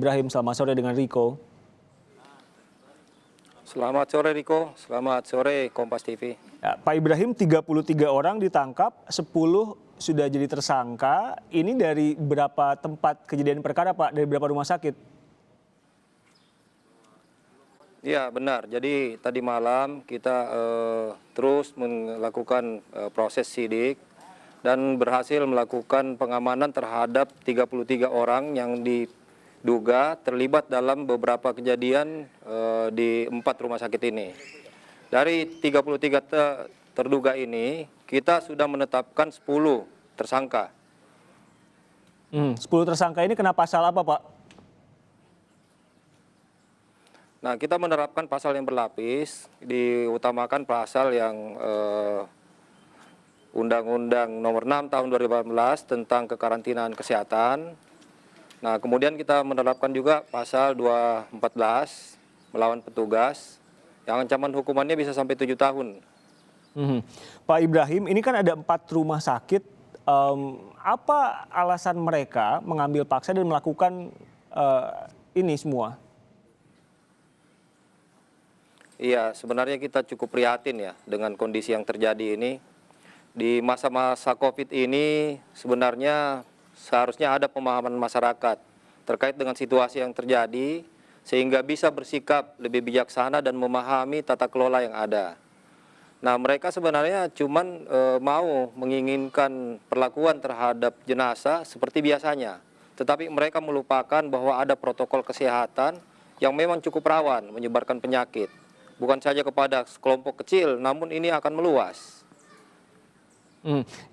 Ibrahim. Selamat sore dengan Riko. Selamat sore Riko, selamat sore Kompas TV. Ya, Pak Ibrahim, 33 orang ditangkap, 10 sudah jadi tersangka. Ini dari berapa tempat kejadian perkara, Pak? Dari berapa rumah sakit? Ya benar, jadi tadi malam kita terus melakukan proses sidik dan berhasil melakukan pengamanan terhadap 33 orang yang diduga terlibat dalam beberapa kejadian di 4 rumah sakit ini. Dari 33 terduga ini, kita sudah menetapkan 10 tersangka. 10 tersangka ini kena pasal apa, Pak? Nah, kita menerapkan pasal yang berlapis, diutamakan pasal yang Undang-Undang Nomor 6 Tahun 2018 tentang kekarantinaan kesehatan. Nah, kemudian kita menerapkan juga pasal 214 melawan petugas, yang ancaman hukumannya bisa sampai 7 tahun. Pak Ibrahim, ini kan ada 4 rumah sakit. Apa alasan mereka mengambil paksa dan melakukan ini semua? Iya, sebenarnya kita cukup prihatin ya dengan kondisi yang terjadi ini. Di masa-masa COVID ini sebenarnya seharusnya ada pemahaman masyarakat terkait dengan situasi yang terjadi sehingga bisa bersikap lebih bijaksana dan memahami tata kelola yang ada. Nah, mereka sebenarnya cuman mau menginginkan perlakuan terhadap jenazah seperti biasanya. Tetapi mereka melupakan bahwa ada protokol kesehatan yang memang cukup rawan menyebarkan penyakit. Bukan saja kepada kelompok kecil, namun ini akan meluas.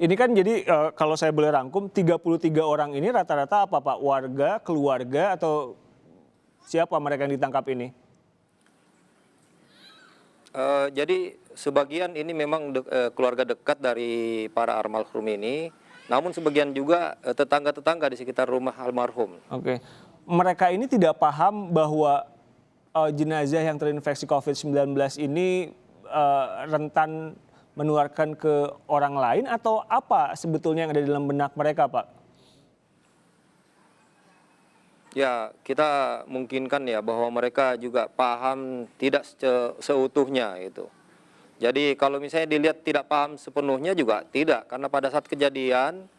Ini kan jadi kalau saya boleh rangkum, 33 orang ini rata-rata apa, Pak? Warga, keluarga, atau siapa mereka yang ditangkap ini? Jadi sebagian ini memang keluarga dekat dari para almarhum ini, namun sebagian juga tetangga-tetangga di sekitar rumah almarhum. Oke. Mereka ini tidak paham bahwa jenazah yang terinfeksi COVID-19 ini rentan menularkan ke orang lain, atau apa sebetulnya yang ada di dalam benak mereka, Pak? Ya, kita mungkinkan ya bahwa mereka juga paham tidak seutuhnya itu. Jadi kalau misalnya dilihat tidak paham sepenuhnya juga tidak, karena pada saat kejadian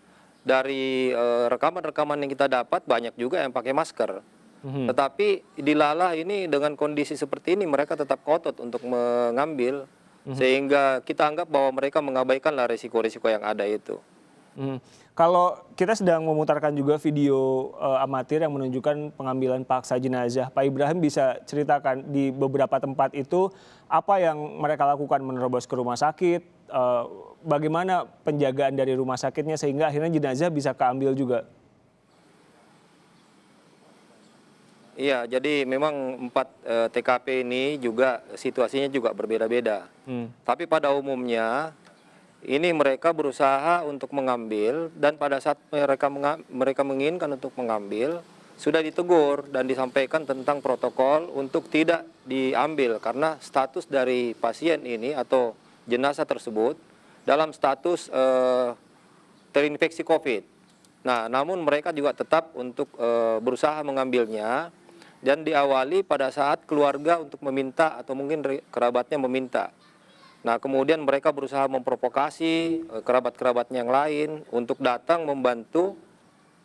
dari rekaman-rekaman yang kita dapat banyak juga yang pakai masker. Tetapi dilalah ini dengan kondisi seperti ini mereka tetap kotot untuk mengambil, sehingga kita anggap bahwa mereka mengabaikanlah risiko-risiko yang ada itu. Kalau kita sedang memutarkan juga video amatir yang menunjukkan pengambilan paksa jenazah, Pak Ibrahim bisa ceritakan di beberapa tempat itu apa yang mereka lakukan, menerobos ke rumah sakit, bagaimana penjagaan dari rumah sakitnya sehingga akhirnya jenazah bisa keambil juga? Iya, jadi memang 4 TKP ini juga situasinya juga berbeda-beda. Tapi pada umumnya ini mereka berusaha untuk mengambil, dan pada saat mereka menginginkan untuk mengambil sudah ditegur dan disampaikan tentang protokol untuk tidak diambil karena status dari pasien ini atau jenazah tersebut dalam status terinfeksi COVID. Nah, namun mereka juga tetap untuk berusaha mengambilnya. Dan diawali pada saat keluarga untuk meminta atau mungkin kerabatnya meminta. Nah, kemudian mereka berusaha memprovokasi kerabat-kerabatnya yang lain untuk datang membantu,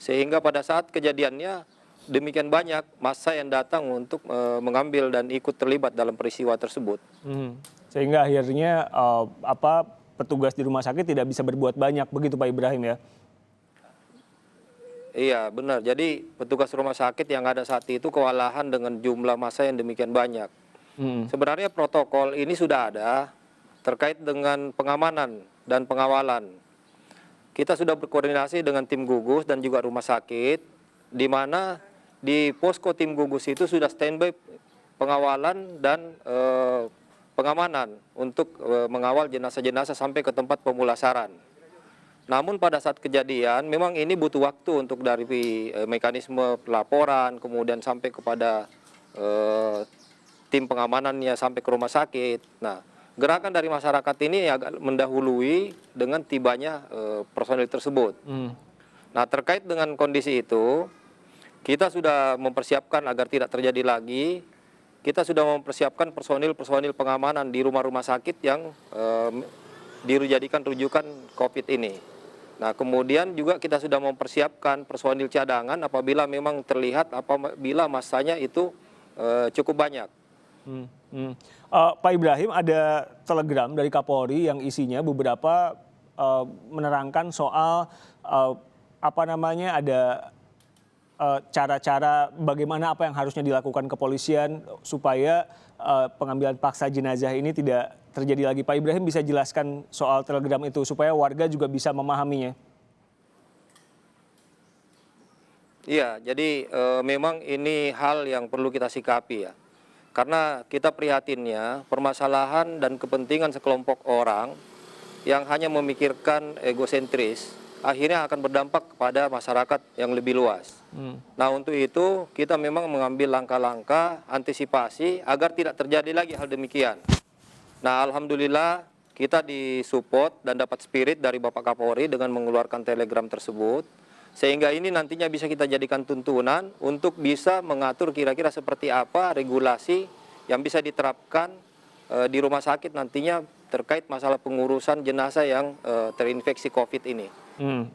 sehingga pada saat kejadiannya demikian banyak massa yang datang untuk mengambil dan ikut terlibat dalam peristiwa tersebut. Sehingga akhirnya petugas di rumah sakit tidak bisa berbuat banyak, begitu Pak Ibrahim ya? Iya benar, jadi petugas rumah sakit yang ada saat itu kewalahan dengan jumlah massa yang demikian banyak. Sebenarnya protokol ini sudah ada terkait dengan pengamanan dan pengawalan. Kita sudah berkoordinasi dengan tim gugus dan juga rumah sakit, di mana di posko tim gugus itu sudah standby pengawalan dan pengamanan untuk mengawal jenazah-jenazah sampai ke tempat pemulasaran. Namun pada saat kejadian memang ini butuh waktu untuk dari mekanisme pelaporan, kemudian sampai kepada tim pengamanannya sampai ke rumah sakit. Nah, gerakan dari masyarakat ini agak mendahului dengan tibanya personil tersebut. Nah, terkait dengan kondisi itu, kita sudah mempersiapkan agar tidak terjadi lagi. Kita sudah mempersiapkan personil pengamanan di rumah-rumah sakit yang dijadikan rujukan COVID ini. Nah, kemudian juga kita sudah mempersiapkan personil cadangan apabila memang terlihat apabila masanya itu cukup banyak. Pak Ibrahim, ada telegram dari Kapolri yang isinya beberapa menerangkan soal ada cara-cara bagaimana apa yang harusnya dilakukan kepolisian supaya pengambilan paksa jenazah ini tidak terjadi lagi. Pak Ibrahim bisa jelaskan soal telegram itu supaya warga juga bisa memahaminya. Iya, jadi memang ini hal yang perlu kita sikapi ya. Karena kita prihatinnya permasalahan dan kepentingan sekelompok orang yang hanya memikirkan egosentris akhirnya akan berdampak kepada masyarakat yang lebih luas. Nah, untuk itu kita memang mengambil langkah-langkah antisipasi agar tidak terjadi lagi hal demikian. Nah, alhamdulillah kita disupport dan dapat spirit dari Bapak Kapolri dengan mengeluarkan telegram tersebut. Sehingga ini nantinya bisa kita jadikan tuntunan untuk bisa mengatur kira-kira seperti apa regulasi yang bisa diterapkan di rumah sakit nantinya terkait masalah pengurusan jenazah yang terinfeksi COVID ini.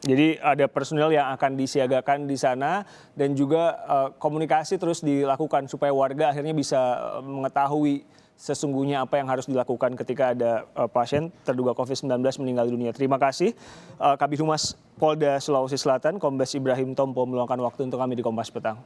Jadi ada personel yang akan disiagakan di sana dan juga komunikasi terus dilakukan supaya warga akhirnya bisa mengetahui sesungguhnya apa yang harus dilakukan ketika ada pasien terduga COVID-19 meninggal dunia. Terima kasih Kabid Humas Polda Sulawesi Selatan, Kombes Ibrahim Tompo meluangkan waktu untuk kami di Kompas Petang.